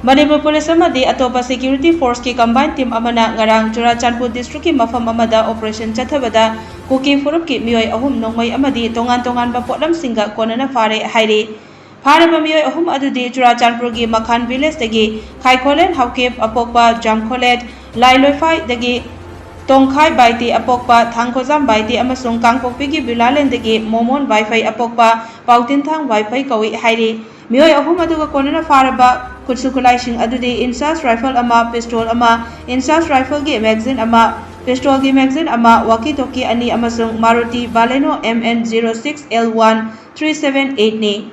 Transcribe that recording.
Manipur Police amadi atopa security force ki combined team amana ngarang Churachandpur district ki mafam amada operation chathabada Kuki furup ki miyoi ahum Nongmei amadi tongan ba potlam singa Konana Phare haire Phare ba miyoi ahum adudi Churachandpur ki Makhan village dagi Khaikholen Haukep apokpa Jamkholet Lailoifai dagi Tongkhai baiti apokpa Thangkhozam baiti amasung Kangpokpi ki Bilalen dagi Momon Wifi apokpa Pautinthang Wifi kawi haire Miyoi ahum aduga Konana Phare ba Kutsukulai adudi insas rifle ama pistol ama insas rifle gi magazine ama pistol gi magazine ama walkie talkie ani amasung Maruti Baleno MN06L1 378 ni